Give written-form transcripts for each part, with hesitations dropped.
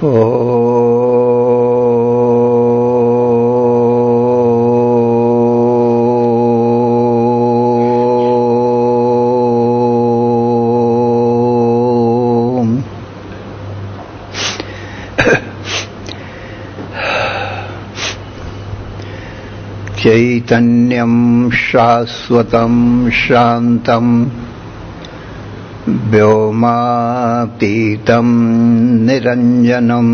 चैतन्यं शाश्वतं शान्तं व्योमातीतं निरञ्जनं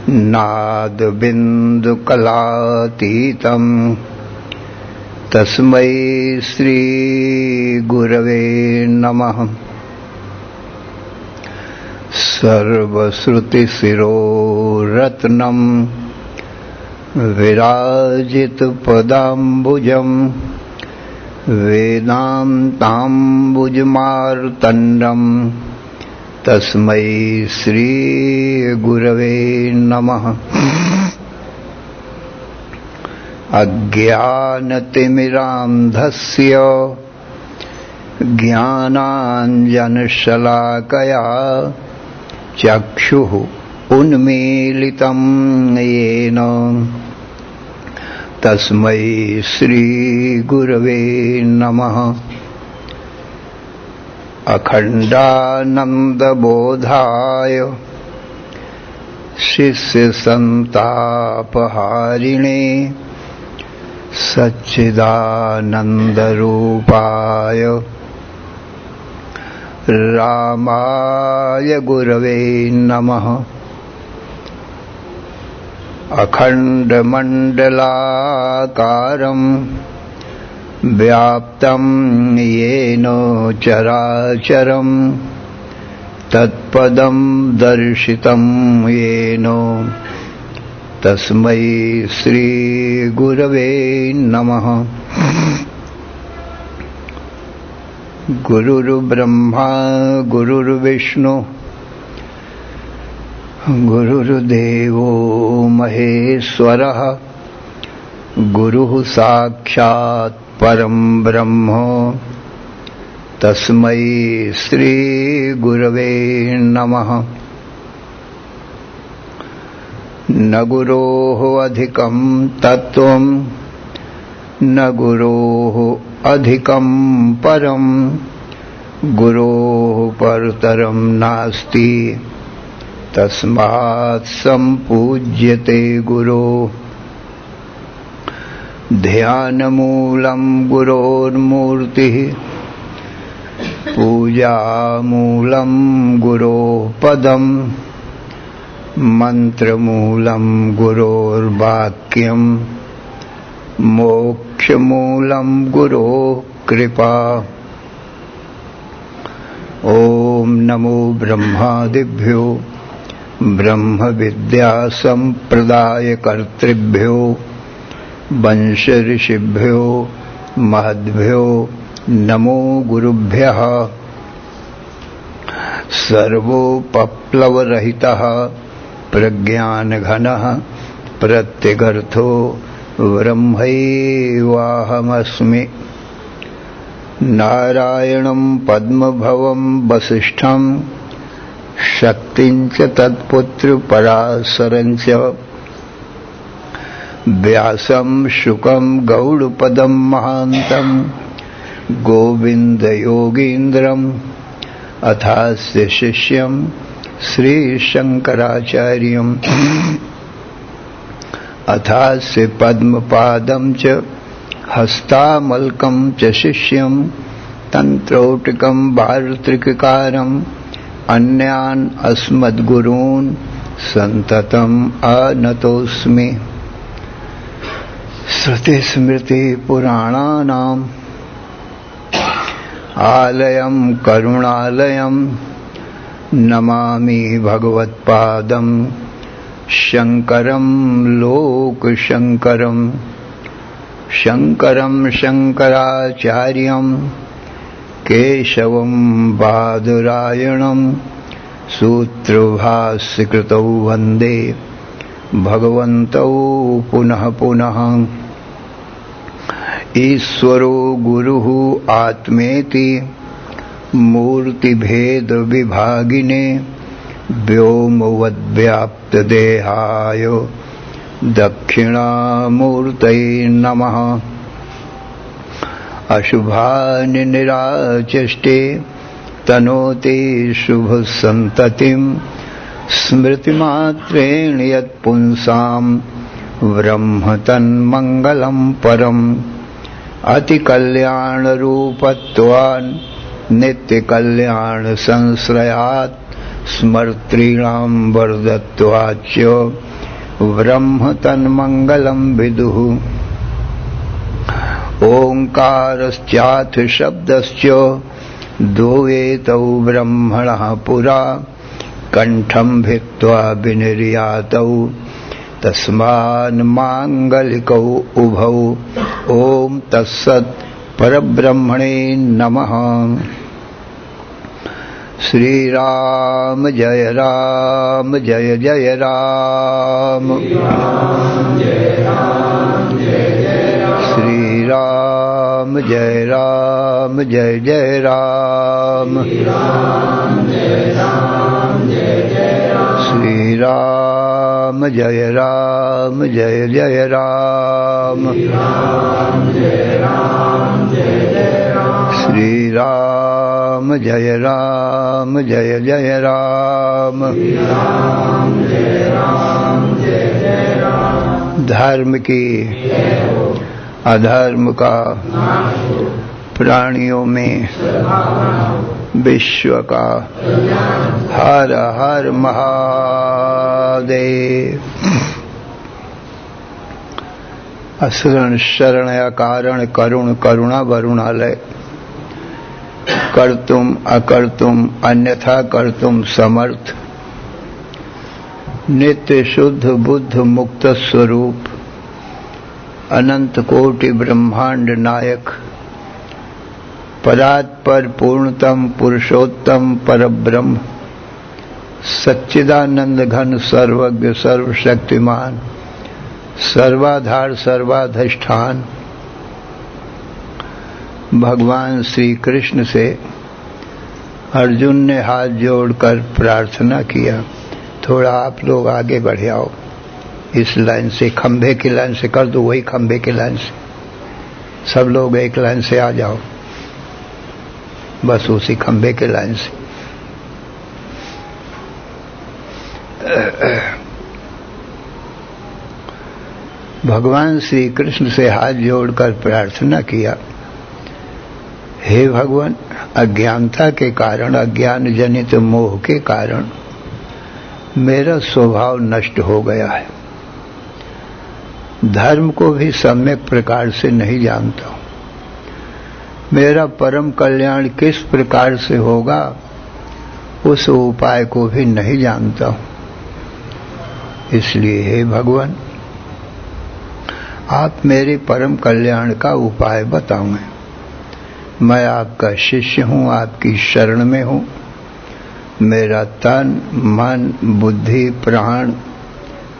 नादबिन्दुकलातीतं तस्मै श्रीगुरवे नमः। सर्वश्रुतिशिरोरत्नं विराजितपदाम्बुजं वेदान्ताम्बुजमार्तण्डं तस्मै श्रीगुरवे नमः। अज्ञानतिमिरान्धस्य ज्ञानाञ्जनशलाकया चक्षुः उन्मीलितं येन तस्मै श्रीगुरवे नमः। अखण्डानन्दबोधाय शिष्यसन्तापहारिणे सच्चिदानन्दरूपाय रामाय गुरवे नमः। अखण्डमण्डलाकारं व्याप्तं येन चराचरं तत्पदं दर्शितं येन तस्मै श्रीगुरवे नमः। गुरुर्ब्रह्मा गुरुर्विष्णु गुरुर्देवो महेश्वरः गुरुः साक्षात् परं ब्रह्म तस्मै श्रीगुरवे नमः। न गुरोः अधिकं तत्त्वं न गुरोः अधिकं परं गुरोः परतरं नास्ति तस्मात् सम्पूज्यते गुरो। ध्यानमूलं गुरोर्मूर्तिः पूजामूलं गुरोः पदं मन्त्रमूलं गुरोर्वाक्यं मोक्षमूलं गुरोः कृपा। ॐ नमो ब्रह्मादिभ्यो ब्रह्मविद्यासम्प्रदायकर्तृभ्यो वंशऋषिभ्यो महद्भ्यो नमो गुरुभ्यः। सर्वोपप्लवरहितः प्रज्ञानघनः प्रत्यगर्थो ब्रह्मैवाहमस्मि। नारायणं पद्मभवं वसिष्ठं शक्तिं च तत्पुत्रपराशरं च व्यासं शुकं गौडपदं महान्तं गोविन्दयोगीन्द्रम् अथास्य शिष्यं श्रीशङ्कराचार्यम् अथास्य पद्मपादं च हस्तामलकं च शिष्यं तन्त्रौटिकं वार्त्रिककारम् अन्यान् अस्मद्गुरून् सन्ततम् आनतोऽस्मि। श्रुतिस्मृतिपुराणानाम् आलयं करुणालयं नमामि भगवत्पादं शङ्करं लोकशङ्करं। शङ्करं शङ्कराचार्यं केशवं बादरायणं सूत्रभाष्यकृतौ वन्दे भगवन्तौ पुनः पुनः। ईश्वरो गुरुः आत्मेति मूर्तिभेदविभागिने व्योमवद्व्याप्तदेहाय दक्षिणामूर्तये नमः। अशुभानि निराचष्टे तनोति शुभसन्ततिं स्मृतिमात्रेण यत्पुंसां ब्रह्म तन्मङ्गलं परम्। अतिकल्याणरूपत्वान् नित्यकल्याणसंश्रयात् स्मर्तॄणां वरदत्वाच्च ब्रह्म तन्मङ्गलं विदुः। ओङ्कारश्चाथ शब्दश्च द्वैतौ ब्रह्मणः पुरा कण्ठं भित्त्वा विनिर्यातौ तस्मान्माङ्गलिकौ उभौ। ॐ तत्सत् परब्रह्मणे नमः। श्रीराम जय राम जय जय राम। श्रीराम जय राम जय जय राम। श्रीराम जय राम जय जय राम। श्रीराम जय राम जय जय राम। धर्म की अधर्म का प्राणियों में विश्व का हर हर महादेव। असरण शरण अकारण करुण करुणा वरुणालय। कर्तुम अकर्तुम अन्यथा कर्तुम समर्थ। नित्य शुद्ध बुद्ध मुक्त स्वरूप अनंत कोटि ब्रह्मांड नायक परात्पर पूर्णतम पुरुषोत्तम परब्रह्म सच्चिदानंद घन सर्वज्ञ सर्वशक्तिमान सर्वाधार सर्वाधिष्ठान भगवान श्री कृष्ण से अर्जुन ने हाथ जोड़कर प्रार्थना किया, थोड़ा आप लोग आगे बढ़ आओ, इस लाइन से खंभे की लाइन से कर दो, वही खंभे की लाइन से सब लोग एक लाइन से आ जाओ, बस उसी खंभे के लाइन से। भगवान श्री कृष्ण से हाथ जोड़कर प्रार्थना किया, हे भगवान, अज्ञानता के कारण अज्ञान जनित मोह के कारण मेरा स्वभाव नष्ट हो गया है। धर्म को भी सम्यक प्रकार से नहीं जानता हूं। मेरा परम कल्याण किस प्रकार से होगा उस उपाय को भी नहीं जानता हूं। इसलिए हे भगवान, आप मेरे परम कल्याण का उपाय बताओगे। मैं आपका शिष्य हूं, आपकी शरण में हूं। मेरा तन मन बुद्धि प्राण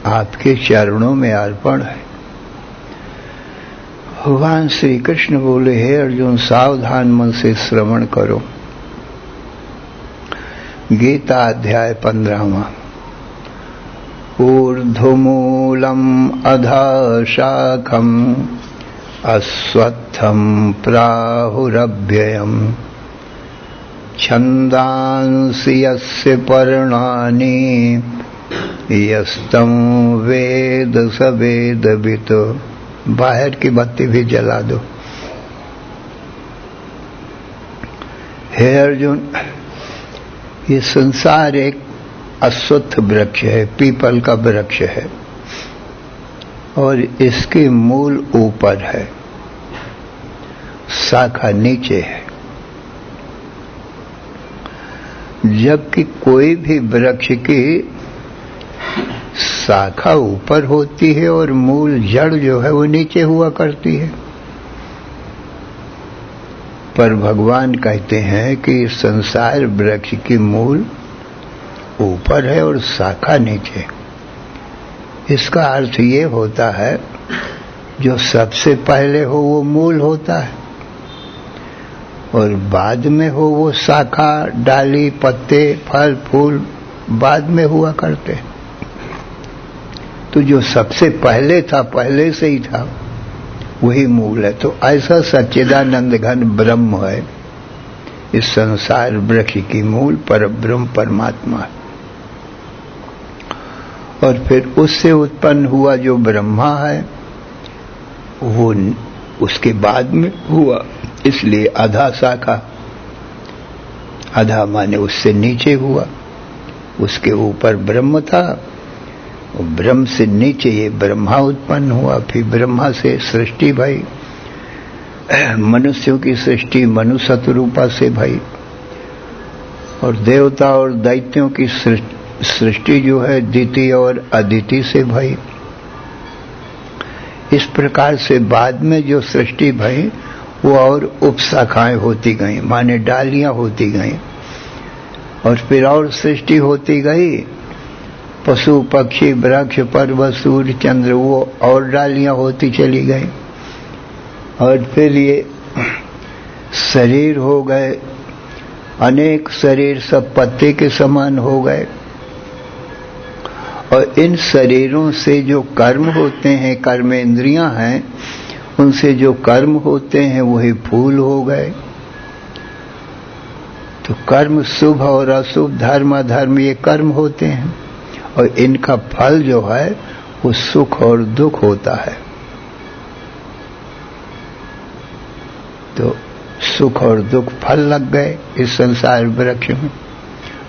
आपके चरणों में अर्पण है। भगवान श्री कृष्ण बोले, हे अर्जुन, सावधान मन से श्रवण करो। गीता अध्याय 15। ऊर्ध्वमूलम अधः शाखम अश्वत्थम प्राहुरव्ययम् छन्दांसि यस्य पर्णानि यस्तं वेद स वेदवित्। बाहर की बत्ती भी जला दो। हे अर्जुन, ये संसार एक अश्वत्थ वृक्ष है, पीपल का वृक्ष है और इसके मूल ऊपर है, शाखा नीचे है। जबकि कोई भी वृक्ष की शाखा ऊपर होती है और मूल जड़ जो है वो नीचे हुआ करती है। पर भगवान कहते हैं कि संसार वृक्ष की मूल ऊपर है और शाखा नीचे। इसका अर्थ ये होता है, जो सबसे पहले हो वो मूल होता है और बाद में हो वो शाखा डाली पत्ते फल फूल बाद में हुआ करते। तो जो सबसे पहले था, पहले से ही था, वही मूल है। तो ऐसा सच्चिदानंद घन ब्रह्म है, इस संसार वृक्ष की मूल पर ब्रह्म परमात्मा है। और फिर उससे उत्पन्न हुआ जो ब्रह्मा है वो उसके बाद में हुआ, इसलिए अधा शाखा, अधा माने उससे नीचे हुआ। उसके ऊपर ब्रह्म था और ब्रह्म से नीचे ये ब्रह्मा उत्पन्न हुआ। फिर ब्रह्मा से सृष्टि भई, मनुष्यों की सृष्टि मनुष्य रूपा से भई, और देवता और दैत्यों की सृष्टि जो है द्वितीय और अद्वितीय से भई। इस प्रकार से बाद में जो सृष्टि भई वो और उपशाखाएं होती गई, माने डालियां होती गई, और फिर और सृष्टि होती गई। पशु पक्षी वृक्ष पर्वत सूर्य चंद्र, वो और डालियां होती चली गई। और फिर ये शरीर हो गए, अनेक शरीर सब पत्ते के समान हो गए। और इन शरीरों से जो कर्म होते हैं, कर्मेंद्रियां हैं, उनसे जो कर्म होते हैं वही फूल हो गए। तो कर्म शुभ और अशुभ, धर्म अधर्म, ये कर्म होते हैं, और इनका फल जो है वो सुख और दुख होता है। तो सुख और दुख फल लग गए इस संसार वृक्ष में।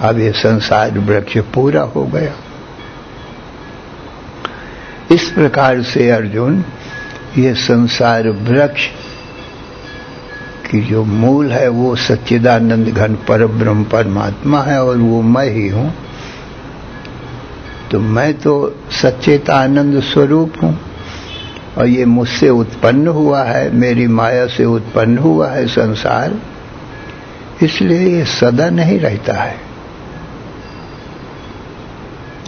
अब ये संसार वृक्ष पूरा हो गया। इस प्रकार से अर्जुन, ये संसार वृक्ष की जो मूल है वो सच्चिदानंद घन परब्रह्म परमात्मा है, और वो मैं ही हूं। तो मैं तो सच्चित आनंद स्वरूप हूं, और ये मुझसे उत्पन्न हुआ है, मेरी माया से उत्पन्न हुआ है संसार, इसलिए ये सदा नहीं रहता है।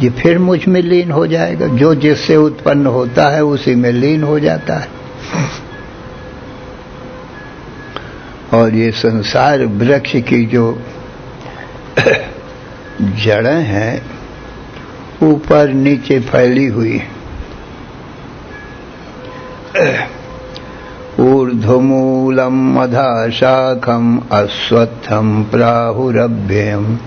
ये फिर मुझ में लीन हो जाएगा। जो जिससे उत्पन्न होता है उसी में लीन हो जाता है। और ये संसार वृक्ष की जो जड़ें हैं ऊपर नीचे फैली हुई, ऊर्ध्वमूलम अधः शाखम अश्वत्थम प्राहुरभ्ययम्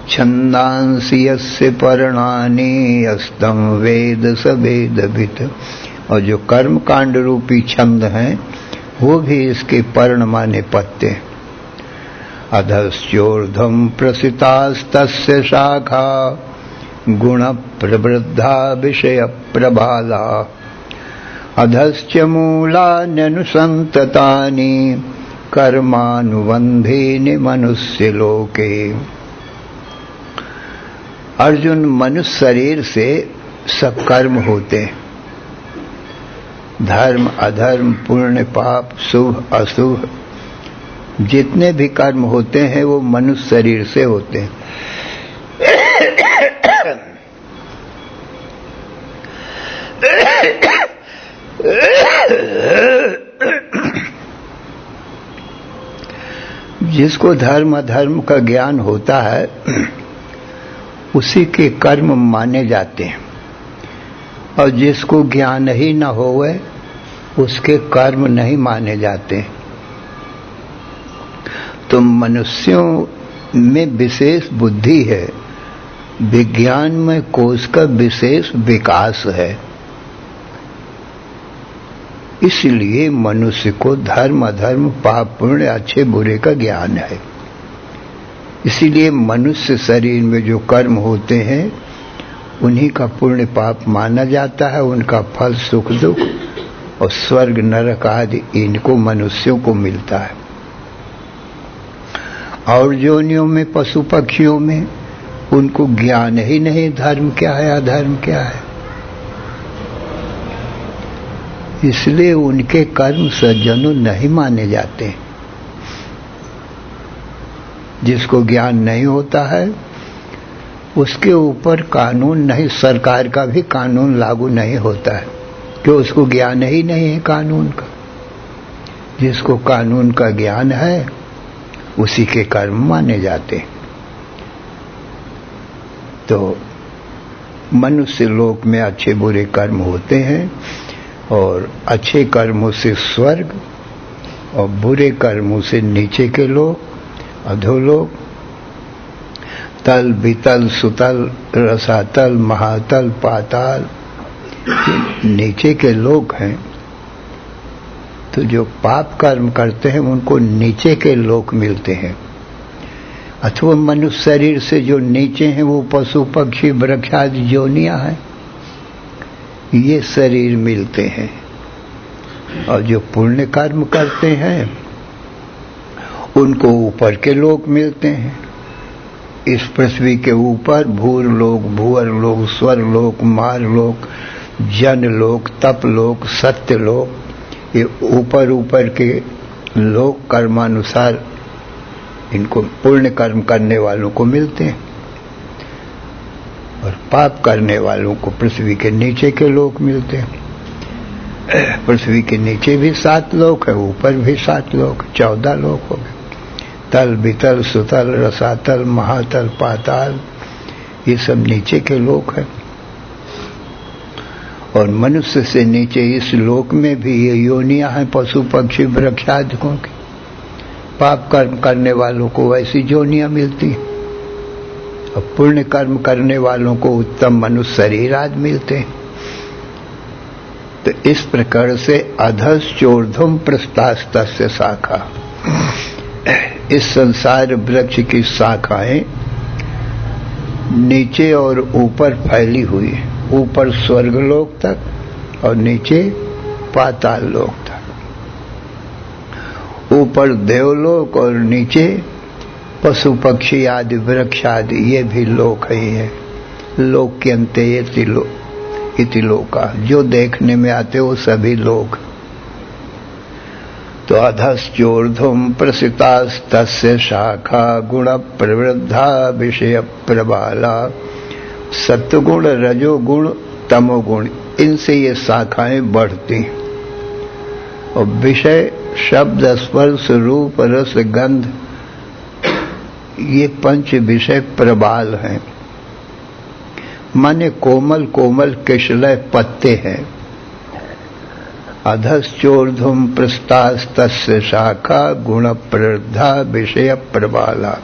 छंदांसि यस्य पर्णानि यस्तं वेद स वेदवित्। और जो कर्म कांड रूपी छंद हैं वो भी इसके पर्ण माने पत्ते। अधश्चोर्ध्वं प्रसितास्तस्य शाखा गुण प्रवृद्धा विषय प्रबाला अधश्च मूलान्यनुसंततानि कर्मानुबंधीनि मनुष्य लोके। अर्जुन, मनुष्य शरीर से सब कर्म होते हैं, धर्म अधर्म पुण्य पाप शुभ अशुभ, जितने भी कर्म होते हैं वो मनुष्य शरीर से होते हैं। जिसको धर्म अधर्म का ज्ञान होता है उसी के कर्म माने जाते हैं, और जिसको ज्ञान ही न होवे उसके कर्म नहीं माने जाते। तो मनुष्यों में विशेष बुद्धि है, विज्ञान में कोश का विशेष विकास है, इसलिए मनुष्य को धर्म अधर्म पाप पुण्य अच्छे बुरे का ज्ञान है। इसीलिए मनुष्य शरीर में जो कर्म होते हैं उन्हीं का पुण्य पाप माना जाता है, उनका फल सुख दुख और स्वर्ग नरक आदि इनको मनुष्यों को मिलता है। और योनियों में पशु पक्षियों में उनको ज्ञान ही नहीं धर्म क्या है अधर्म क्या है, इसलिए उनके कर्म सज्जनों नहीं माने जाते। जिसको ज्ञान नहीं होता है उसके ऊपर कानून नहीं, सरकार का भी कानून लागू नहीं होता है, क्यों? उसको ज्ञान ही नहीं है कानून का। जिसको कानून का ज्ञान है उसी के कर्म माने जाते हैं। तो मनुष्य लोक में अच्छे बुरे कर्म होते हैं, और अच्छे कर्मों से स्वर्ग और बुरे कर्मों से नीचे के लोग, अधोलोक, तल, वितल, सुतल, रसातल, महातल, पाताल, नीचे के लोग हैं। तो जो पाप कर्म करते हैं उनको नीचे के लोक मिलते हैं, अथवा मनुष्य शरीर से जो नीचे हैं वो पशु पक्षी वृक्ष आदि योनियां हैं, ये शरीर मिलते हैं। और जो पुण्य कर्म करते हैं उनको ऊपर के लोक मिलते हैं। इस पृथ्वी के ऊपर भूर लोक, भूअर लोक, स्वर लोक, मार लोक, जन लोक, तप लोक, सत्य लोक, ये ऊपर ऊपर के लोक कर्मानुसार इनको पुण्य कर्म करने वालों को मिलते हैं, और पाप करने वालों को पृथ्वी के नीचे के लोक मिलते हैं। पृथ्वी के नीचे भी 7 लोक है, ऊपर भी 7 लोक, 14 लोक हो गए। तल, वितल, सुतल, रसातल, महातल, पाताल, ये सब नीचे के लोक हैं। और मनुष्य से नीचे इस लोक में भी ये योनियां हैं पशु पक्षी वृक्ष आदिकों की। पाप कर्म करने वालों को वैसी योनियां मिलती हैं, और पुण्य कर्म करने वालों को उत्तम मनुष्य शरीर आदि मिलते हैं। तो इस प्रकार से अधश्चोर्ध्वं प्रस्थास्तस्य शाखा, इस संसार वृक्ष की शाखाएं नीचे और ऊपर फैली हुई है, ऊपर स्वर्गलोक तक और नीचे पाताल लोक तक। ऊपर देवलोक और नीचे पशु पक्षी आदि वृक्ष आदि ये भी लोक ही है। लोक के अंते इति लोका, जो देखने में आते वो सभी लोक। तो अधश्चोर्ध्वं प्रसितास्तस्य शाखा गुण प्रवृद्धा विषय प्रबाला, सत्वगुण, रजोगुण, तमोगुण, इनसे ये शाखाएं बढ़ती। और विषय शब्द, स्पर्श, रूप, रस, गंध, ये 5 विषय प्रबाल हैं, माने कोमल कोमल किशलय पत्ते हैं। अधश्चोर्ध्वं प्रस्थास्तस्य शाखा गुण प्रवृद्धा विषय प्रबाला,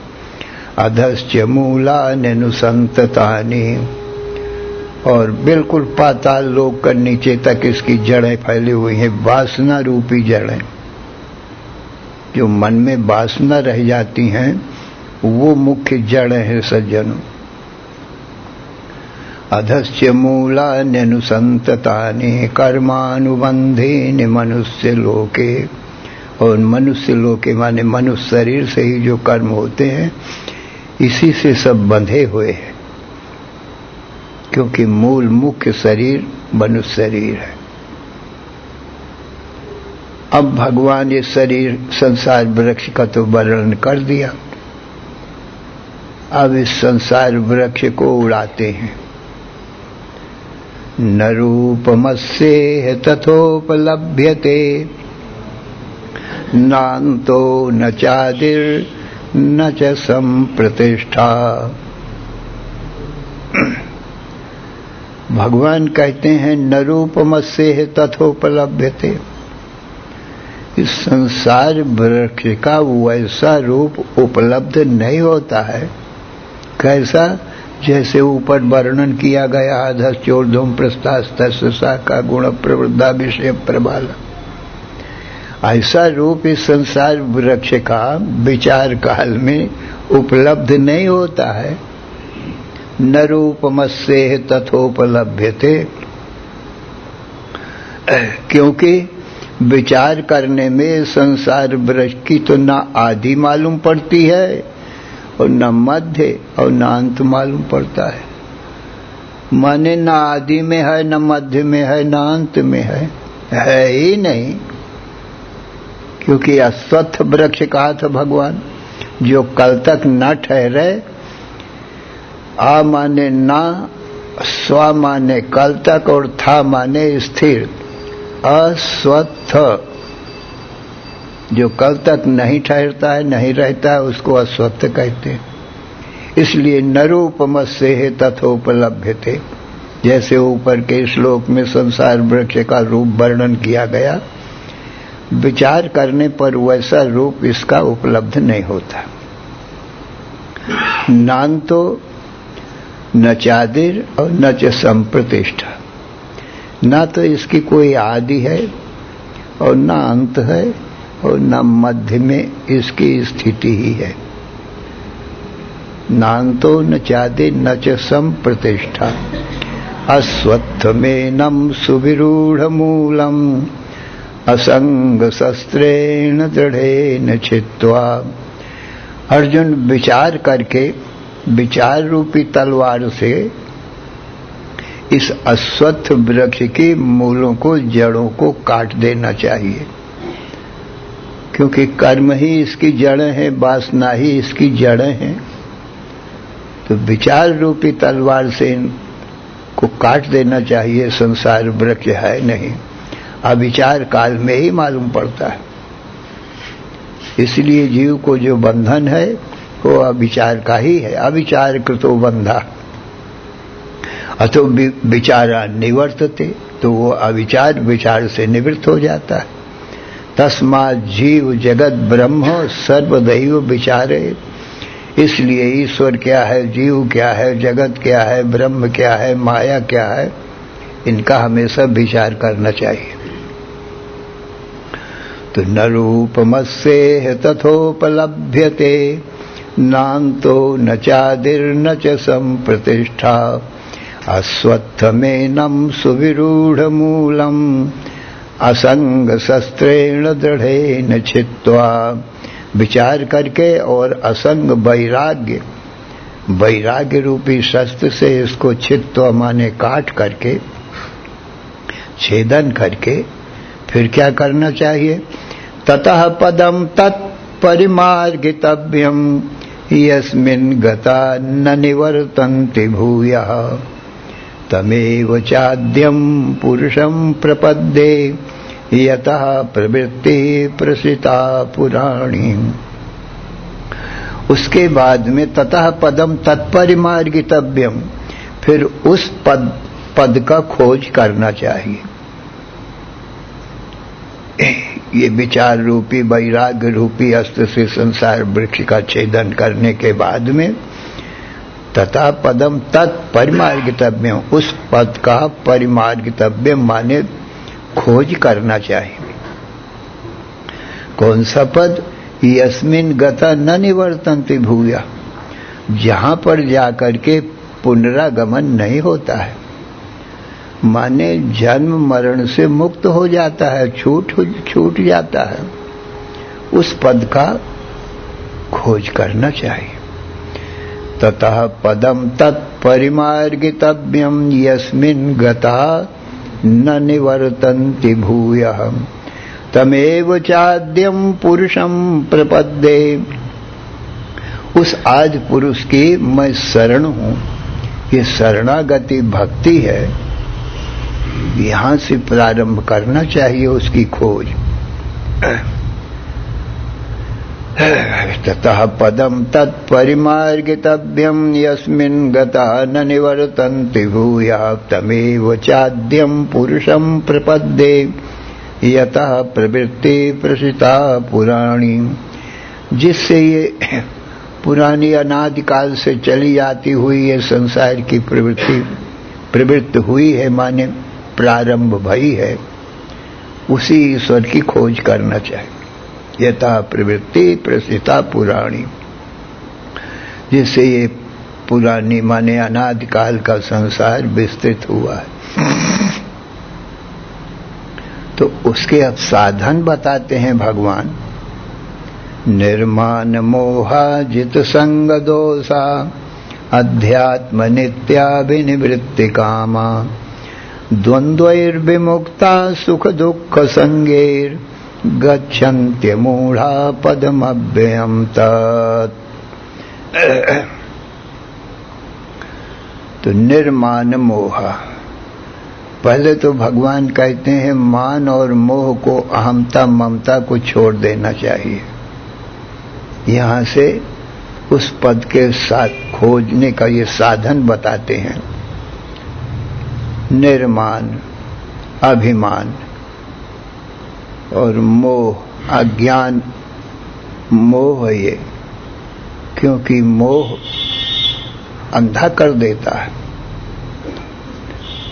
अधश्च मूलान्यनुसंततानि, और बिल्कुल पाताल लोक का नीचे तक इसकी जड़ें फैली हुई हैं, वासना रूपी जड़ें। जो मन में वासना रह जाती हैं वो मुख्य जड़ें हैं सज्जनों। अधश्च मूलान्यनुसंततानि कर्मानुबंधेन मनुष्य लोके, और मनुष्य लोके माने मनुष्य शरीर से ही जो कर्म होते हैं इसी से सब बंधे हुए हैं, क्योंकि मूल मुख्य शरीर मनुष्य शरीर है। अब भगवान ये शरीर संसार वृक्ष का तो वर्णन कर दिया, अब इस संसार वृक्ष को उड़ाते हैं। न रूपमस्येह तथोपलभ्यते, नान्तो न चादिर न च संप्रतिष्ठा। भगवान कहते हैं न रूपमस्येह तथोपलभ्यते, इस संसार वृक्ष का वैसा रूप उपलब्ध नहीं होता है। कैसा? जैसे ऊपर वर्णन किया गया, अधश्चोर्ध्वं प्रस्थास्तस्य शाखा गुण प्रवृद्धा विषय प्रबाला, ऐसा रूप इस संसार वृक्ष का विचार काल में उपलब्ध नहीं होता है। न रूपमस्येह तथोपलभ्यते, क्योंकि विचार करने में संसार वृक्ष की तो न आदि मालूम पड़ती है और न मध्य और न अंत मालूम पड़ता है। माने न आदि में है, न मध्य में है, न अंत में है ही नहीं। क्योंकि अश्वत्थ वृक्ष कहा था भगवान, जो कल तक न ठहरे, आ माने ना, स्व माने कल तक और था माने स्थिर। अस्वत्थ, जो कल तक नहीं ठहरता है, नहीं रहता है, उसको अस्वत्थ कहते हैं। इसलिए नरूपमस्य तथोपलभ्यते, जैसे ऊपर के श्लोक में संसार वृक्ष का रूप वर्णन किया गया, विचार करने पर वैसा रूप इसका उपलब्ध नहीं होता। नान्तो न चादिर और न च संप्रतिष्ठा, ना तो इसकी कोई आदि है और न अंत है और न मध्य में इसकी स्थिति ही है। नान्तो न चादिर न च संप्रतिष्ठा, अश्वत्थमेनं सुविरूढ़ मूलम असंग शस्त्रेण दृढ़ेन छित्त्वा। अर्जुन विचार करके, विचार रूपी तलवार से इस अश्वत्थ वृक्ष के मूलों को, जड़ों को काट देना चाहिए, क्योंकि कर्म ही इसकी जड़ें हैं, वासना ही इसकी जड़ें हैं। तो विचार रूपी तलवार से इनको काट देना चाहिए। संसार वृक्ष है नहीं, अविचार काल में ही मालूम पड़ता है। इसलिए जीव को जो बंधन है वो अविचार का ही है। अविचार कृतो बंधा अतो विचारा निवर्तते, तो वो अविचार विचार से निवृत्त हो जाता है। तस्मात् जीव जगत ब्रह्म सर्वदैव विचारे, इसलिए ईश्वर क्या है, जीव क्या है, जगत क्या है, ब्रह्म क्या है, माया क्या है, इनका हमेशा विचार करना चाहिए। तो न रूपमस्येह तथोपलभ्यते, नान्तो न चादिर्न च संप्रतिष्ठा, अश्वत्थमेनं सुविरूढ़ मूलम असंग शस्त्रेण दृढ़ेन छित्त्वा। विचार करके और असंग वैराग्य, वैराग्य रूपी शस्त्र से इसको छित्त्वा माने काट करके, छेदन करके, फिर क्या करना चाहिए? ततः पदम तत्परिमार्गितव्यम यस्मिन् गता न निवर्तन्ति भूयः, तमेव चाद्यं पुरुषं प्रपद्ये यतः प्रवृत्ति प्रसिता पुराणी। उसके बाद में ततः पदम तत्परिमार्गितव्यम, फिर उस पद का खोज करना चाहिए। ये विचार रूपी वैराग्य रूपी अस्त्र से संसार वृक्ष का छेदन करने के बाद में तथा पदम तत्परिमार्गितव्यम, उस पद का परिमार्गितव्यम माने खोज करना चाहिए। कौन सा पद? यस्मिन् गता न निवर्तन्ति भूया, जहां पर जाकर के पुनरागमन नहीं होता है, माने जन्म मरण से मुक्त हो जाता है, छूट जाता है, उस पद का खोज करना चाहिए। ततः पदम तत्परिमार्गितव्यम यस्मिन् गता न निवर्तन्ति भूयः, तमेव चाद्यं पुरुषं प्रपद्ये। उस आदि पुरुष की मैं शरण हूं, ये शरणागति भक्ति है, यहां से प्रारंभ करना चाहिए उसकी खोज। ततः पदम तत्परिमार्गितव्यम यस्मिन् गता न निवर्तन्ति भूयः, तमेव चाद्यं पुरुषं प्रपद्ये यतः प्रवृत्ति प्रसिता पुराणी। जिससे ये पुरानी अनादिकाल से चली आती हुई ये संसार की प्रवृत्ति प्रवृत्त हुई है, माने प्रारंभ भई है, उसी ईश्वर की खोज करना चाहिए। यथा प्रवृत्ति प्रसिता पुराणी, जिससे ये पुरानी माने अनादिकाल का संसार विस्तृत हुआ है। तो उसके अब साधन बताते हैं भगवान। निर्माण मोहाजित संग दोषा अध्यात्म नित्याभिनिवृत्ति कामा, द्वंद्वैर्विमुक्ता सुख दुख संगैर् गच्छन्त्य मूढ़ा पदमव्ययम् तत्। तो निर्मान मोह, पहले तो भगवान कहते हैं मान और मोह को, अहमता ममता को छोड़ देना चाहिए। यहां से उस पद के साथ खोजने का ये साधन बताते हैं। निर्माण, अभिमान और मोह, अज्ञान मोह है ये, क्योंकि मोह अंधा कर देता है।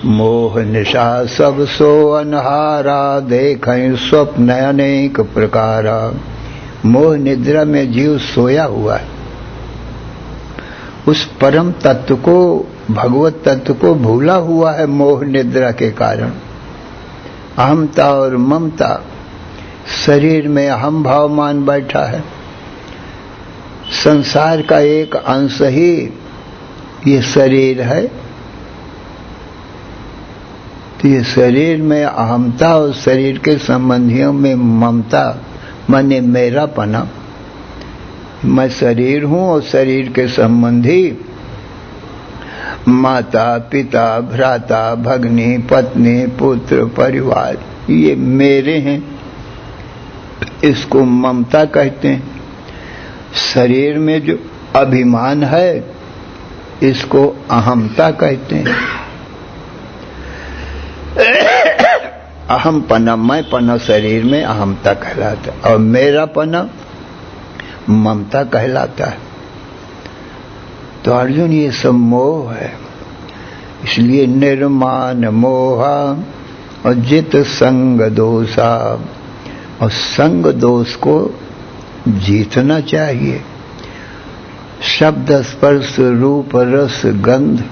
मोह निशा सब सो अनहारा, देखें स्वप्न अनेक प्रकारा। मोह निद्रा में जीव सोया हुआ है, उस परम तत्व को, भगवत तत्व को भूला हुआ है मोह निद्रा के कारण। अहमता और ममता, शरीर में अहम भाव मान बैठा है। संसार का एक अंश ही ये शरीर है, तो ये शरीर में अहमता और शरीर के संबंधियों में ममता, माने मेरापना। मैं शरीर हूं और शरीर के संबंधी माता, पिता, भ्राता, भग्नी, पत्नी, पुत्र, परिवार, ये मेरे हैं, इसको ममता कहते हैं। शरीर में जो अभिमान है इसको अहमता कहते हैं। अहम पना, मैं पना शरीर में अहमता कहलाता है, और मेरा पना ममता कहलाता है। तो अर्जुन ये सब मोह है, इसलिए निर्माण मोहा और जित संग दोषा, और संग दोष को जीतना चाहिए। शब्द, स्पर्श, रूप, रस, गंध,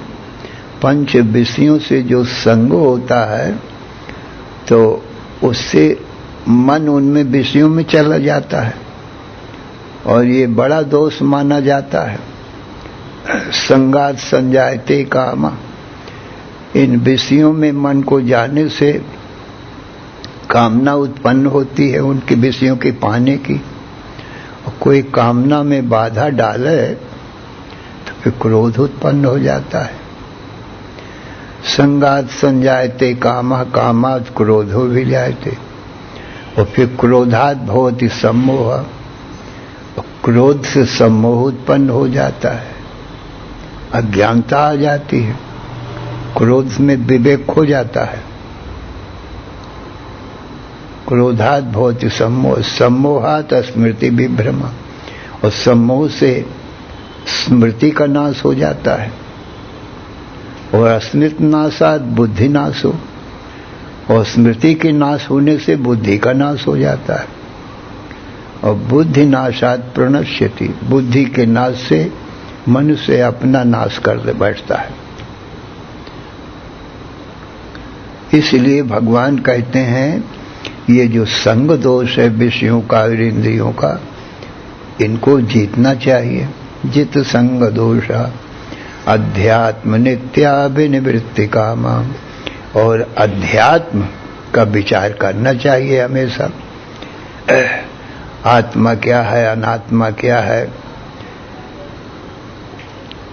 पंच विषयों से जो संग होता है तो उससे मन उनमें विषयों में चला जाता है, और ये बड़ा दोष माना जाता है। संगात संजायते कामा, इन विषयों में मन को जाने से कामना उत्पन्न होती है उनके विषयों के पाने की। और कोई कामना में बाधा डाले तो फिर क्रोध उत्पन्न हो जाता है। संगात संजायते कामा, कामात् क्रोधो विजायते, और फिर क्रोधात् भवति सम्मोह, क्रोध से सम्मोह उत्पन्न हो जाता है, अज्ञानता आ जाती है, क्रोध में विवेक खो जाता है। क्रोधात् भवति सम्मोह, सम्मोहात् स्मृति विभ्रमा, और सम्मोह से स्मृति का नाश हो जाता है, और स्मृति नाशात् बुद्धि नाश हो, और स्मृति के नाश होने से बुद्धि का नाश हो जाता है, और बुद्धि नाशात् प्रणश्यति, बुद्धि के नाश से मनुष्य अपना नाश कर बैठता है। इसलिए भगवान कहते हैं ये जो संग दोष है विषयों का और इंद्रियों का, इनको जीतना चाहिए। जित संग दोष अध्यात्म नित्याभिनिवृत्ति कामा, और अध्यात्म का विचार करना चाहिए हमेशा। आत्मा क्या है, अनात्मा क्या है,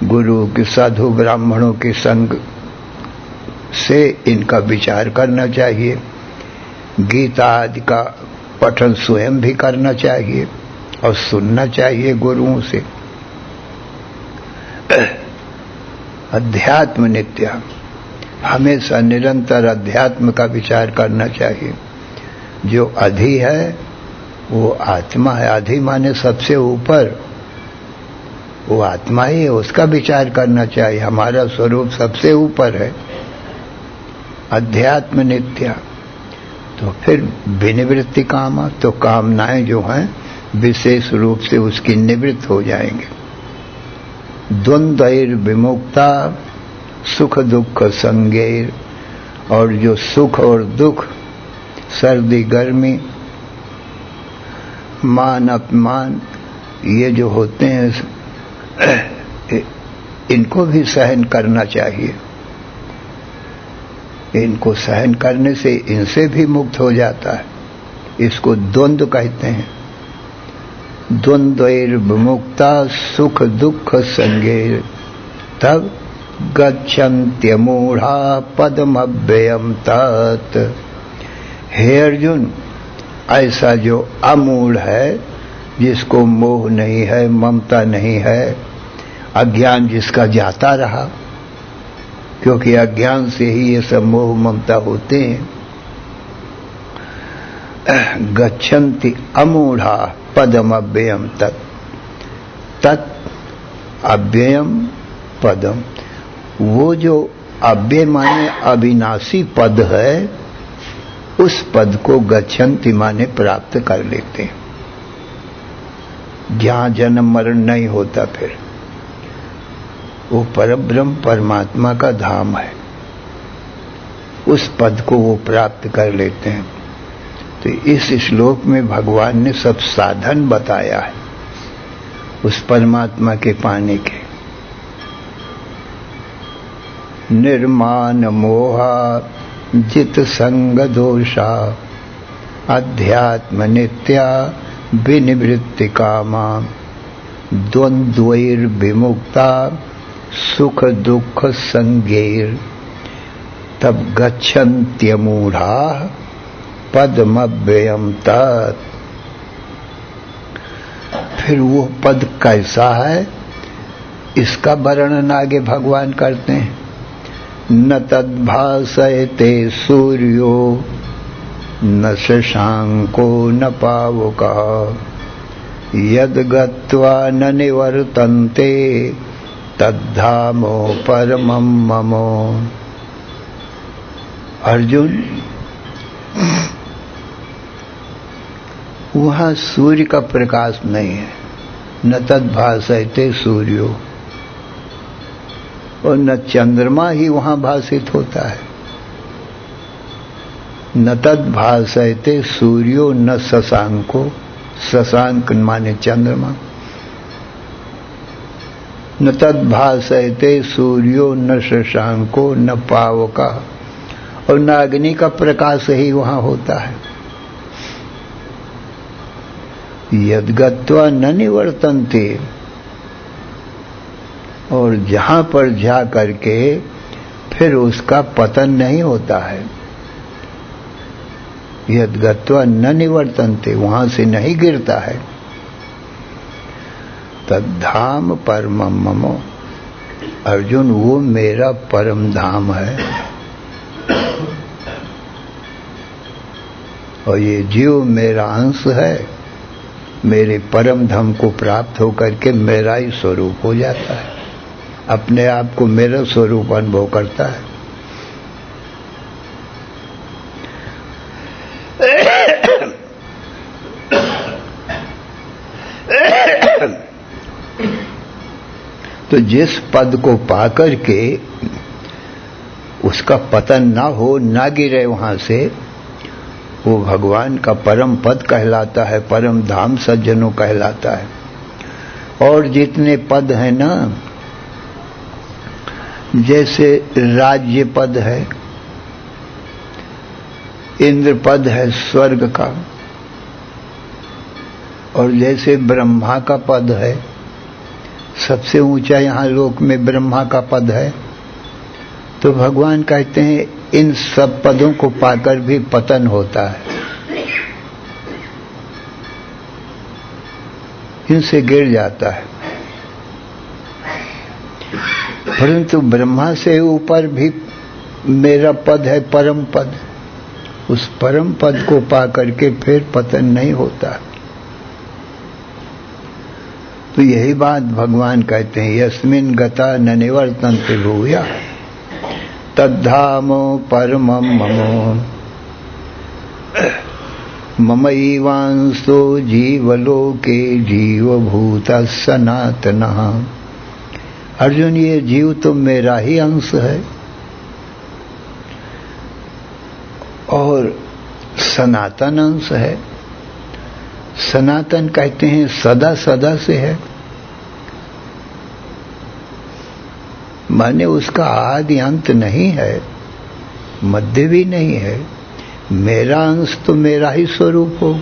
गुरु के, साधु ब्राह्मणों के संग से इनका विचार करना चाहिए। गीता आदि का पठन स्वयं भी करना चाहिए और सुनना चाहिए गुरुओं से। अध्यात्म नित्य, हमेशा निरंतर अध्यात्म का विचार करना चाहिए। जो अधि है वो आत्मा है, अधि माने सबसे ऊपर, वो आत्मा ही है, उसका विचार करना चाहिए। हमारा स्वरूप सबसे ऊपर है। अध्यात्म नित्य, तो फिर विनिवृत्ति कामा, तो कामनाएं जो हैं विशेष रूप से उसकी निवृत्त हो जाएंगे। द्वंद्वैर विमुक्ता सुख दुख संगैर, और जो सुख और दुख, सर्दी गर्मी, मान अपमान, ये जो होते हैं इनको भी सहन करना चाहिए। इनको सहन करने से इनसे भी मुक्त हो जाता है। इसको द्वंद्व कहते हैं। द्वंद्वैर विमुक्ता सुख दुख संगैर, तब गच्छन्त्यमूढ़ा पदमव्ययम् तत्। हे अर्जुन, ऐसा जो अमूढ़ है जिसको मोह नहीं है, ममता नहीं है, अज्ञान जिसका जाता रहा, क्योंकि अज्ञान से ही ये सब मोह ममता होते हैं। गच्छन्ति अमूढ़ा पदम अव्ययम तत् अव्ययम पदम। वो जो अव्यय माने अविनाशी पद है, उस पद को गच्छन्ति माने प्राप्त कर लेते हैं, जहां जन्म मरण नहीं होता। फिर वो परब्रह्म परमात्मा का धाम है, उस पद को वो प्राप्त कर लेते हैं। तो इस श्लोक में भगवान ने सब साधन बताया है उस परमात्मा के पाने के। निर्माण मोहा जित संग दोषा अध्यात्म नित्या विनिवृत्ति कामा द्वंद्वैर विमुक्ता सुख दुख संगैर तब गच्छन्त्यमूढ़ा पदमव्ययम तत्। फिर वो पद कैसा है, इसका वर्णन आगे भगवान करते हैं। न तद्भासयते सूर्यो न शशांको न पावकः यद गत्वा न निवर्तन्ते तद्धामो परमं मम। अर्जुन, वहां सूर्य का प्रकाश नहीं है। न तद्भासयते सूर्यो, और न चंद्रमा ही वहां भाषित होता है। न तद्भासयते सूर्यो न शशांको, शशांक माने चंद्रमा। न तद्भासयते सूर्यो न शशांको न पावका, और न अग्नि का प्रकाश ही वहां होता है। यद्गत्वा न निवर्तन्ते, और जहां पर जा करके फिर उसका पतन नहीं होता है। यद्गत्वा न निवर्तन्ते, वहां से नहीं गिरता है। तद्धाम परमं मम। अर्जुन, वो मेरा परम धाम है, और ये जीव मेरा अंश है। मेरे परम धाम को प्राप्त होकर के मेरा ही स्वरूप हो जाता है, अपने आप को मेरा स्वरूप अनुभव करता है। तो जिस पद को पाकर के उसका पतन ना हो, ना गिरे वहां से, वो भगवान का परम पद कहलाता है, परम धाम सज्जनों कहलाता है। और जितने पद हैं ना, जैसे राज्य पद है, इंद्र पद है स्वर्ग का, और जैसे ब्रह्मा का पद है, सबसे ऊंचा यहां लोक में ब्रह्मा का पद है। तो भगवान कहते हैं इन सब पदों को पाकर भी पतन होता है, इनसे गिर जाता है। परंतु ब्रह्मा से ऊपर भी मेरा पद है, परम पद। उस परम पद को पाकर के फिर पतन नहीं होता। तो यही बात भगवान कहते हैं, यस्मिन् गता न निवर्तन्ते भूया तद्धामो परमं मम। ममैवांसो जीवलोके जीवभूतः सनातनः। अर्जुन, ये जीव तो मेरा ही अंश है और सनातन अंश है। सनातन कहते हैं सदा सदा से है, माने उसका आदि अंत नहीं है, मध्य भी नहीं है। मेरा अंश तो मेरा ही स्वरूप हो।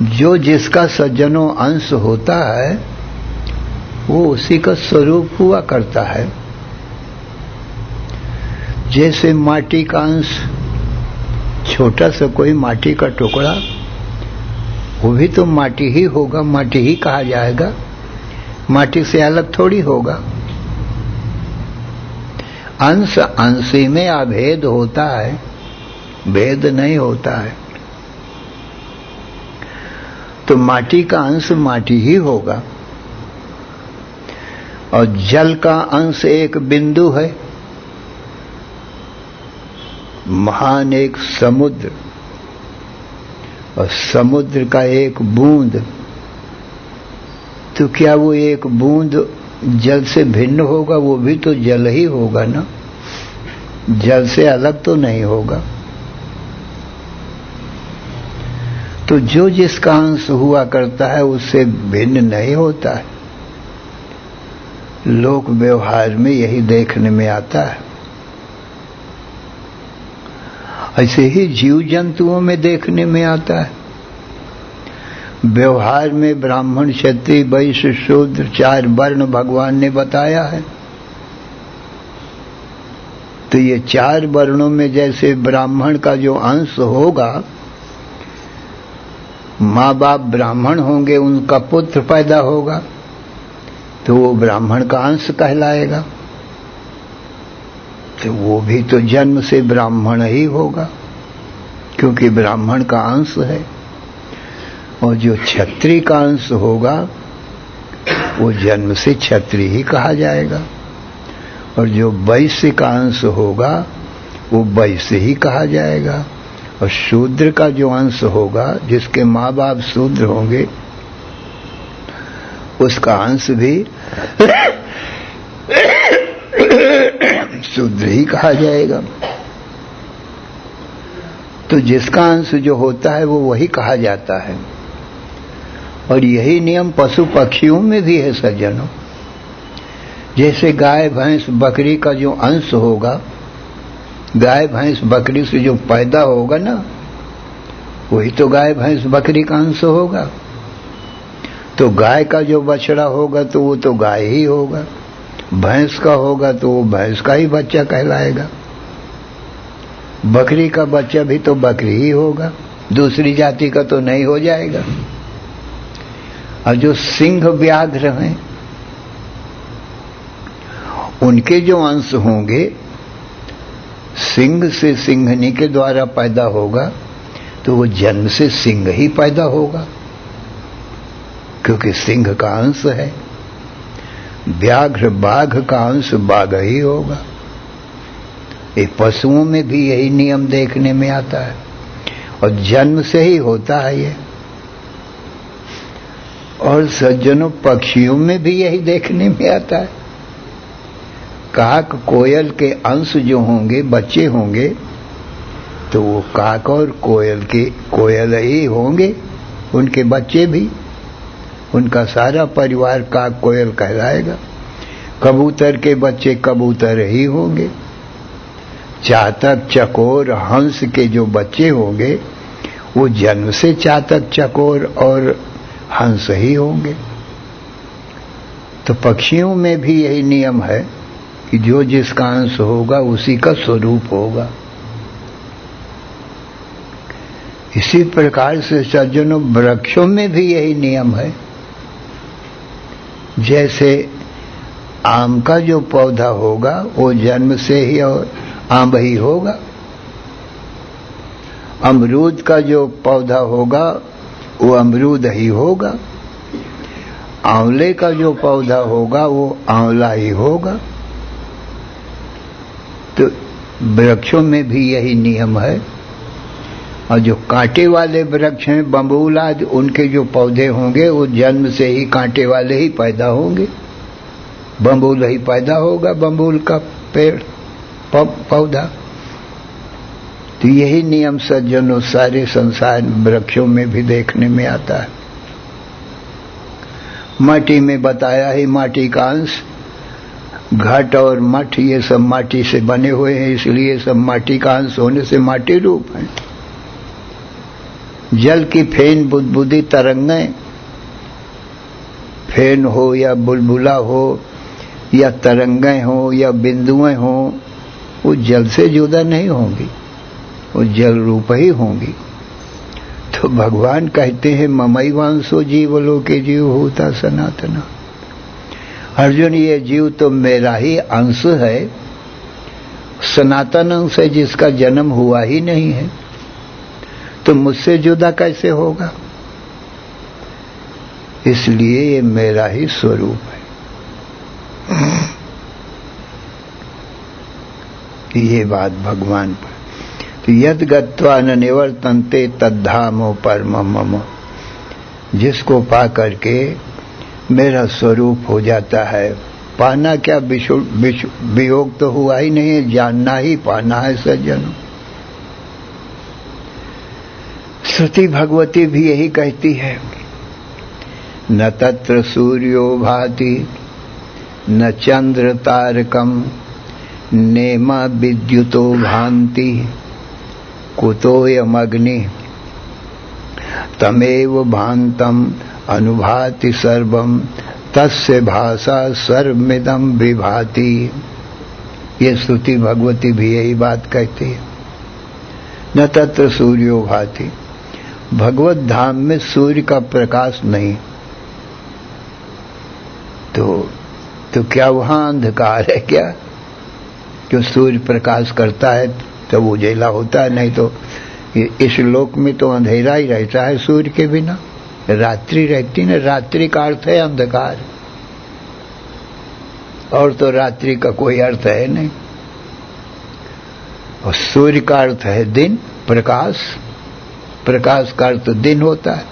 जो जिसका सज्जनों अंश होता है वो उसी का स्वरूप हुआ करता है। जैसे माटी का अंश, छोटा सा कोई माटी का टुकड़ा वो भी तो माटी ही होगा, माटी ही कहा जाएगा, माटी से अलग थोड़ी होगा। अंश अंशी में अभेद होता है, भेद नहीं होता है। तो माटी का अंश माटी ही होगा, और जल का अंश एक बिंदु है, महान एक समुद्र, और समुद्र का एक बूंद। तो क्या वो एक बूंद जल से भिन्न होगा? वो भी तो जल ही होगा ना, जल से अलग तो नहीं होगा। तो जो जिसका अंश हुआ करता है उससे भिन्न नहीं होता है। लोक व्यवहार में यही देखने में आता है। ऐसे ही जीव जंतुओं में देखने में आता है। व्यवहार में ब्राह्मण, क्षत्रिय, वैश्य, शूद्र 4 वर्ण भगवान ने बताया है। तो ये 4 वर्णों में जैसे ब्राह्मण का जो अंश होगा, माँ बाप ब्राह्मण होंगे, उनका पुत्र पैदा होगा तो वो ब्राह्मण का अंश कहलाएगा। तो वो भी तो जन्म से ब्राह्मण ही होगा, क्योंकि ब्राह्मण का अंश है। और जो क्षत्रिय का अंश होगा वो जन्म से क्षत्रिय ही कहा जाएगा, और जो वैश्य का अंश होगा वो वैश्य ही कहा जाएगा। और शूद्र का जो अंश होगा, जिसके माँ बाप शूद्र होंगे, उसका अंश भी शूद्र ही कहा जाएगा। तो जिसका अंश जो होता है वो वही कहा जाता है। और यही नियम पशु पक्षियों में भी है सज्जनों। जैसे गाय भैंस बकरी का जो अंश होगा, गाय भैंस बकरी से जो पैदा होगा ना, वही तो गाय भैंस बकरी का अंश होगा। तो गाय का जो बछड़ा होगा तो वो तो गाय ही होगा, भैंस का होगा तो वो भैंस का ही बच्चा कहलाएगा, बकरी का बच्चा भी तो बकरी ही होगा, दूसरी जाति का तो नहीं हो जाएगा। और जो सिंह व्याघ्र हैं, उनके जो अंश होंगे, सिंह से सिंहनी के द्वारा पैदा होगा तो वो जन्म से सिंह ही पैदा होगा, क्योंकि सिंह का अंश है। व्याघ्र बाघ का अंश बाघ ही होगा। ये पशुओं में भी यही नियम देखने में आता है, और जन्म से ही होता है ये। और सज्जनों, पक्षियों में भी यही देखने में आता है। काक कोयल के अंश जो होंगे, बच्चे होंगे, तो वो काक और कोयल के कोयल ही होंगे, उनके बच्चे भी, उनका सारा परिवार काक कोयल कहलाएगा। कबूतर के बच्चे कबूतर ही होंगे। चातक चकोर हंस के जो बच्चे होंगे वो जन्म से चातक चकोर और हंस ही होंगे। तो पक्षियों में भी यही नियम है कि जो जिसका अंश होगा उसी का स्वरूप होगा। इसी प्रकार से सज्जनों, वृक्षों में भी यही नियम है। जैसे आम का जो पौधा होगा वो जन्म से ही और आम ही होगा। अमरूद का जो पौधा होगा वो अमरूद ही होगा। आंवले का जो पौधा होगा वो आंवला ही होगा। तो वृक्षों में भी यही नियम है। और जो कांटे वाले वृक्ष हैं, बबूल आदि, उनके जो पौधे होंगे वो जन्म से ही कांटे वाले ही पैदा होंगे, बबूल ही पैदा होगा, बबूल का पेड़ पौधा। तो यही नियम सज्जनों सारे संसार वृक्षों में भी देखने में आता है। माटी में बताया ही माटी का अंश, घट और मठ ये सब माटी से बने हुए हैं, इसलिए सब माटी का अंश होने से माटी रूप है। जल की फेन बुदबुदी तरंगें, फेन हो या बुलबुला हो या तरंगें हो या बिंदुएं हो, वो जल से जुदा नहीं होंगी, वो जल रूप ही होंगी। तो भगवान कहते हैं ममैवांसो जीवलोके जीवभूता सनातना। अर्जुन, ये जीव तो मेरा ही अंश है, सनातन अंश है, जिसका जन्म हुआ ही नहीं है, तो मुझसे जुदा कैसे होगा? इसलिए ये मेरा ही स्वरूप है। ये बात भगवान पर। तो यद गत्वा न निवर्तन्ते तद्धामो परमं मम, जिसको पा करके मेरा स्वरूप हो जाता है। पाना क्या, वियोग तो हुआ ही नहीं है, जानना ही पाना है सज्जनों। श्रुति भगवती भी यही कहती है, न तत्र सूर्यो भाति न चंद्र तारकम नेमा विद्युतो भांति कुतोयमग्नि तमेव भांतम अनुभाति सर्वम तस्य भाषा सर्वमिदं विभाति। ये श्रुति भगवती भी यही बात कहती है। न तत्र सूर्यो भाति, भगवत धाम में सूर्य का प्रकाश नहीं, तो क्या वहां अंधकार है क्या? जो सूर्य प्रकाश करता है तब उजेला होता है, नहीं तो इस लोक में तो अंधेरा ही रहता है सूर्य के बिना। रात्रि रहती ना, रात्रि का अर्थ है अंधकार, और तो रात्रि का कोई अर्थ है नहीं। और सूर्य का अर्थ है दिन, प्रकाश, प्रकाश का अर्थ दिन होता है।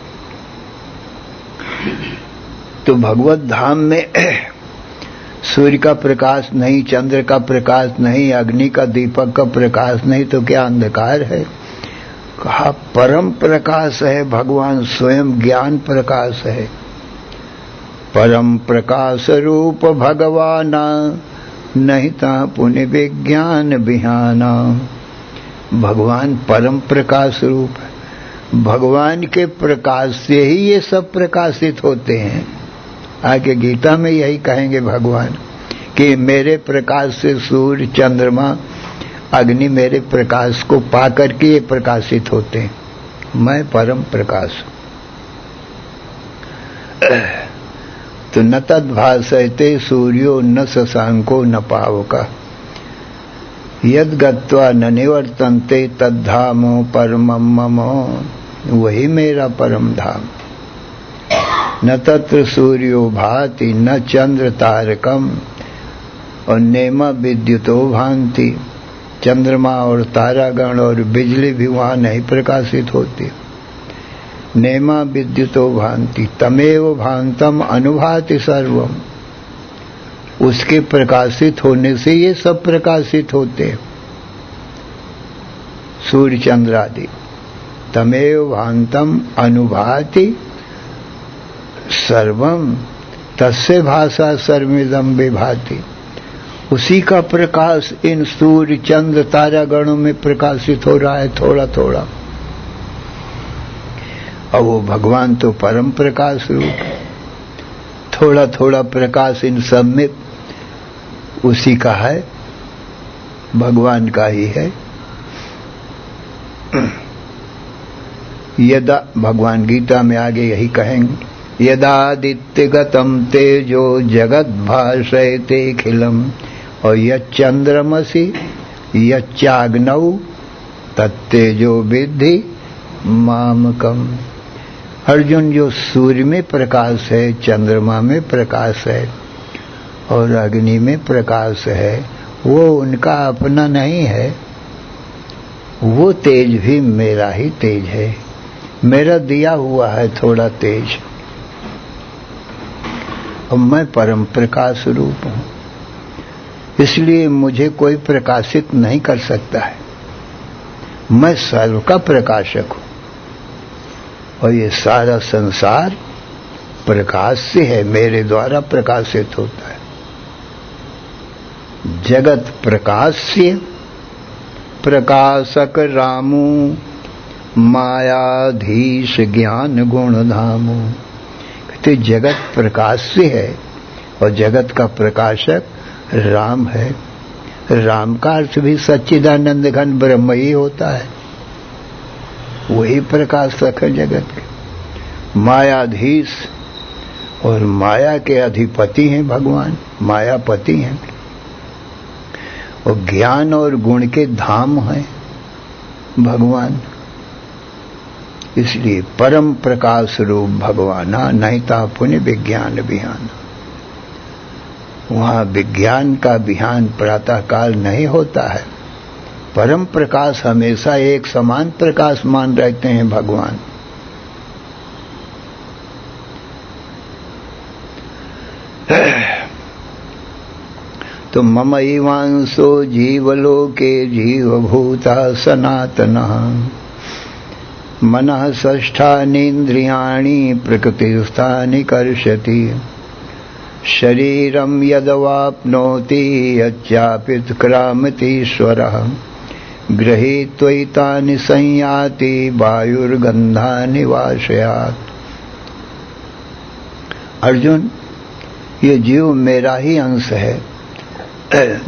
तो भगवत धाम में सूर्य का प्रकाश नहीं, चंद्र का प्रकाश नहीं, अग्नि का दीपक का प्रकाश नहीं, तो क्या अंधकार है? कहा परम प्रकाश है, भगवान स्वयं ज्ञान प्रकाश है। परम प्रकाश रूप भगवाना नहीं ता पुण्य विज्ञान बिहाना। भगवान परम प्रकाश रूप है, भगवान के प्रकाश से ही ये सब प्रकाशित होते हैं। आगे गीता में यही कहेंगे भगवान कि मेरे प्रकाश से सूर्य चंद्रमा अग्नि मेरे प्रकाश को पाकर के ये प्रकाशित होते हैं। मैं परम प्रकाश तो न तद्भासयते सूर्यो न शशांको न पावका यद गत्वा न निवर्तन्ते तद्धामो परमं मम। वही मेरा परम धाम। न तत्र सूर्यो भाति न चंद्र तारकम और नेमा विद्युतो भांति। चंद्रमा और तारागण और बिजली भी वहां नहीं प्रकाशित होती। नेमा विद्युतो भांति तमेव भांतम अनुभाति सर्वम। उसके प्रकाशित होने से ये सब प्रकाशित होते। सूर्य चंद्र आदि तमेव भांतम अनुभाति सर्वम तस्य भाषा सर्वमिदं विभाति। उसी का प्रकाश इन सूर्य चंद्र तारागणों में प्रकाशित हो रहा है थोड़ा थोड़ा। और वो भगवान तो परम प्रकाश रूप है। थोड़ा थोड़ा प्रकाश इन सब में उसी का है, भगवान का ही है। यदा भगवान गीता में आगे यही कहेंगे, यदादित्यगतम तेजो जगत भाषयते खिलम और यच्चंद्रमसि यच्चाग्नौ तत्तेजो विद्धि मामकम। अर्जुन, जो सूर्य में प्रकाश है, चंद्रमा में प्रकाश है और अग्नि में प्रकाश है, वो उनका अपना नहीं है। वो तेज भी मेरा ही तेज है, मेरा दिया हुआ है थोड़ा तेज। और मैं परम प्रकाश रूप हूं, इसलिए मुझे कोई प्रकाशित नहीं कर सकता है। मैं सर्व का प्रकाशक हूं और ये सारा संसार प्रकाश से है, मेरे द्वारा प्रकाशित होता है। जगत प्रकाश्य प्रकाशक रामू मायाधीश ज्ञान गुण धामू। कहते जगत प्रकाश से है और जगत का प्रकाशक राम है। राम का अर्थ भी सच्चिदानंद घन ब्रह्म ही होता है। वही प्रकाशक है जगत के। मायाधीश और माया के अधिपति हैं भगवान, मायापति हैं। और ज्ञान और गुण के धाम हैं भगवान। इसलिए परम प्रकाश रूप भगवाना नहीं ता पुण्य विज्ञान बिहान। वहां विज्ञान का बिहान प्रातः काल नहीं होता है। परम प्रकाश हमेशा एक समान प्रकाशमान रहते हैं भगवान। तो ममैवांसो जीवलोके जीवभूता सनातनः मनः षष्ठानीन्द्रियाणि प्रकृतिस्थानि कर्षति शरीरं यदवाप्नोति यच्चाप्युत्क्रामतीश्वरः गृहीत्वैतानि संयाति वायुर्गन्धानि वाशयात्। अर्जुन, ये जीव मेरा ही अंश है।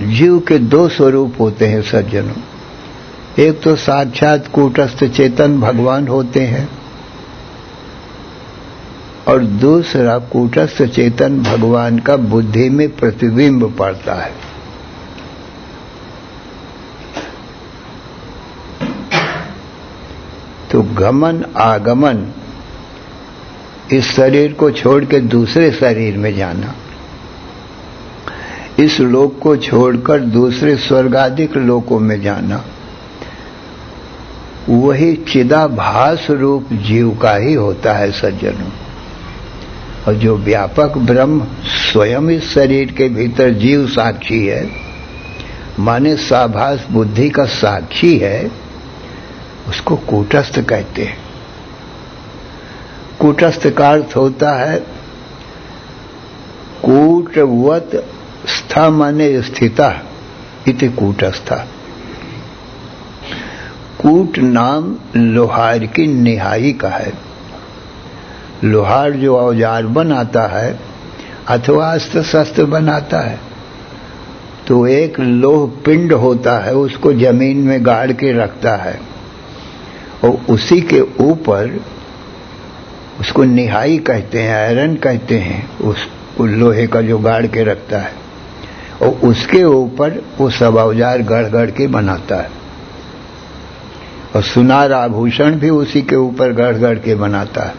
जीव के दो स्वरूप होते हैं सज्जनों। एक तो साक्षात कूटस्थ चेतन भगवान होते हैं और दूसरा कूटस्थ चेतन भगवान का बुद्धि में प्रतिबिंब पड़ता है। तो गमन आगमन, इस शरीर को छोड़ के दूसरे शरीर में जाना, इस लोक को छोड़कर दूसरे स्वर्गादिक लोकों में जाना, वही चिदाभास रूप जीव का ही होता है सज्जनों। और जो व्यापक ब्रह्म स्वयं इस शरीर के भीतर जीव साक्षी है, माने साभास बुद्धि का साक्षी है, उसको कूटस्थ कहते हैं। कूटस्थ का अर्थ होता है कूटवत स्था माने स्थिता इति कूटस्था। कूट नाम लोहार की निहाई का है। लोहार जो औजार बनाता है अथवा अस्त्र शस्त्र बनाता है, तो एक लोह पिंड होता है, उसको जमीन में गाड़ के रखता है और उसी के ऊपर, उसको निहाई कहते हैं, आयरन कहते हैं, उस लोहे का जो गाड़ के रखता है, और उसके ऊपर वो सब औजार गढ़ गढ़ के बनाता है। और सुनार आभूषण भी उसी के ऊपर गढ़ गढ़ के बनाता है।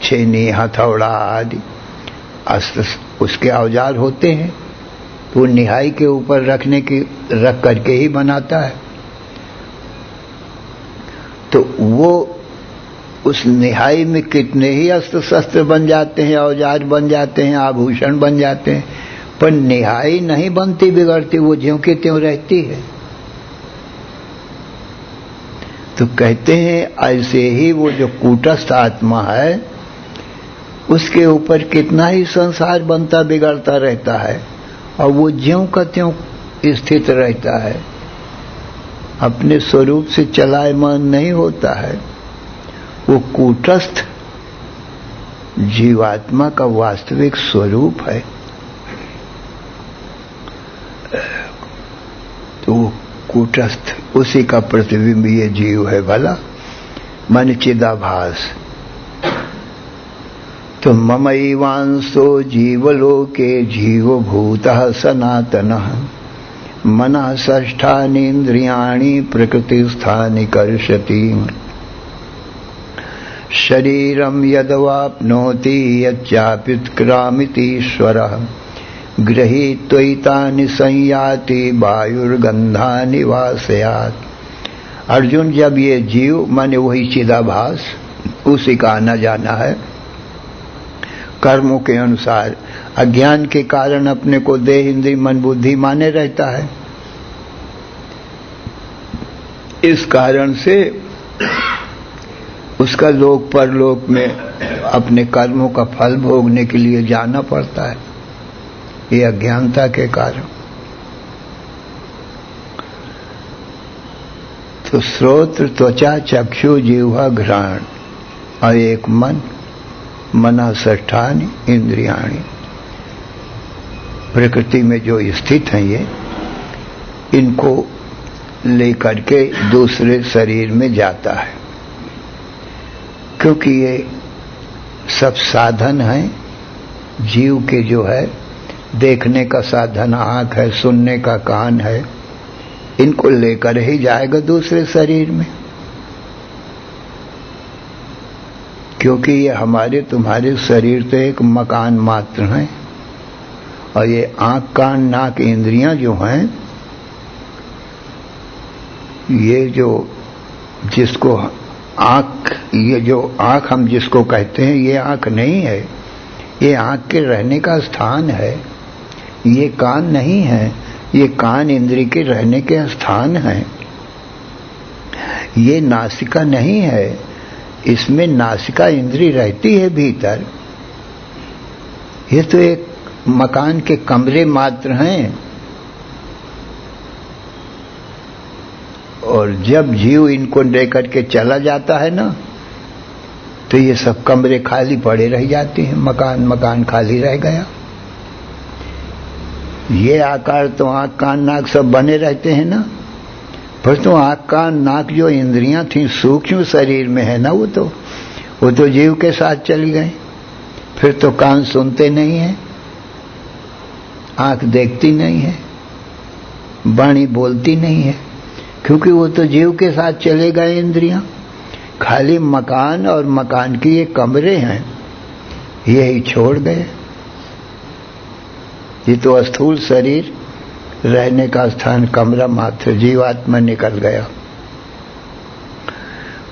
छेनी, हथौड़ा आदि अस्त्र उसके औजार होते हैं, तो निहाई के ऊपर रख करके ही बनाता है। तो वो उस निहाई में कितने ही अस्त्र शस्त्र बन जाते हैं, औजार बन जाते हैं, आभूषण बन जाते हैं, पर निहाई नहीं बनती बिगड़ती, वो ज्यों की त्यों रहती है। तो कहते हैं ऐसे ही वो जो कूटस्थ आत्मा है, उसके ऊपर कितना ही संसार बनता बिगड़ता रहता है और वो ज्यों का त्यों स्थित रहता है, अपने स्वरूप से चलायमान नहीं होता है। वो कूटस्थ जीवात्मा का वास्तविक स्वरूप है। तो वो कूटस्थ, उसी का प्रतिबिंब ये जीव है भला, मन चिदाभास। तो ममैवांसो जीवलोके जीवभूतः सनातनः मनः षष्ठानीन्द्रियाणि प्रकृतिस्थानि कर्षति शरीरं यदवाप्नोति यच्चाप्युत्क्रामतीश्वरः गृहीत्वैतानि संयाति वायुर्गन्धानि वाशयात्। अर्जुन, जब ये जीव माने वही चिदाभास, उसी का आना जाना है, कर्मों के अनुसार अज्ञान के कारण अपने को देह इंद्रिय मन बुद्धि माने रहता है। इस कारण से उसका लोक परलोक में अपने कर्मों का फल भोगने के लिए जाना पड़ता है, ये अज्ञानता के कारण। तो श्रोत्र त्वचा चक्षु जिह्वा घ्राण और एक मन, मनः षष्ठानि इंद्रियाणि, प्रकृति में जो स्थित हैं ये, इनको लेकर के दूसरे शरीर में जाता है, क्योंकि ये सब साधन हैं जीव के, जो है देखने का साधन आंख है, सुनने का कान है, इनको लेकर ही जाएगा दूसरे शरीर में। क्योंकि ये हमारे तुम्हारे शरीर तो एक मकान मात्र हैं, और ये आंख कान नाक इंद्रियां जो हैं, ये जो जिसको आंख, ये जो आंख हम जिसको कहते हैं, ये आंख नहीं है, ये आंख के रहने का स्थान है। ये कान नहीं है, ये कान इंद्रिय के रहने के स्थान है। ये नासिका नहीं है, इसमें नासिका इंद्रिय रहती है भीतर। ये तो एक मकान के कमरे मात्र हैं। और जब जीव इनको लेकर के चला जाता है ना, तो ये सब कमरे खाली पड़े रह जाते हैं, मकान खाली रह गया। ये आकार तो आंख कान नाक सब बने रहते हैं ना, पर तो आंख कान नाक जो इंद्रियां थी सूक्ष्म शरीर में है ना, वो तो जीव के साथ चली गई। फिर तो कान सुनते नहीं है, आंख देखती नहीं है, वाणी बोलती नहीं है, क्योंकि वो तो जीव के साथ चले गए इंद्रियां। खाली मकान और मकान के ये कमरे हैं, यही छोड़ गए। ये तो स्थूल शरीर रहने का स्थान कमरा मात्र, जीवात्मा निकल गया।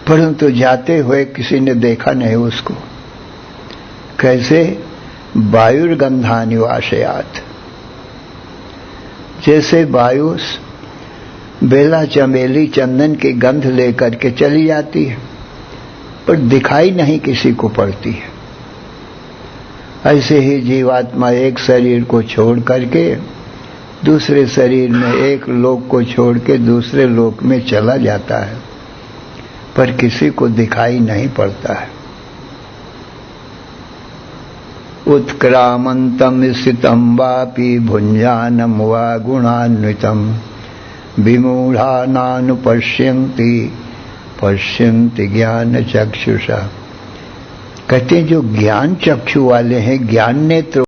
परंतु जाते हुए किसी ने देखा नहीं उसको। कैसे? वायुर्गंधानिवासयात, जैसे वायु बेला चमेली चंदन की गंध लेकर के चली जाती है, पर दिखाई नहीं किसी को पड़ती है। ऐसे ही जीवात्मा एक शरीर को छोड़ करके दूसरे शरीर में, एक लोक को छोड़ के दूसरे लोक में चला जाता है, पर किसी को दिखाई नहीं पड़ता है। उत्क्रामंतम स्थितम वापि भुंजानम वा गुणान्वितम विमूढ़ा पश्यन्ति ज्ञान चक्षुषा। कहते हैं जो ज्ञान चक्षु वाले हैं, ज्ञान नेत्र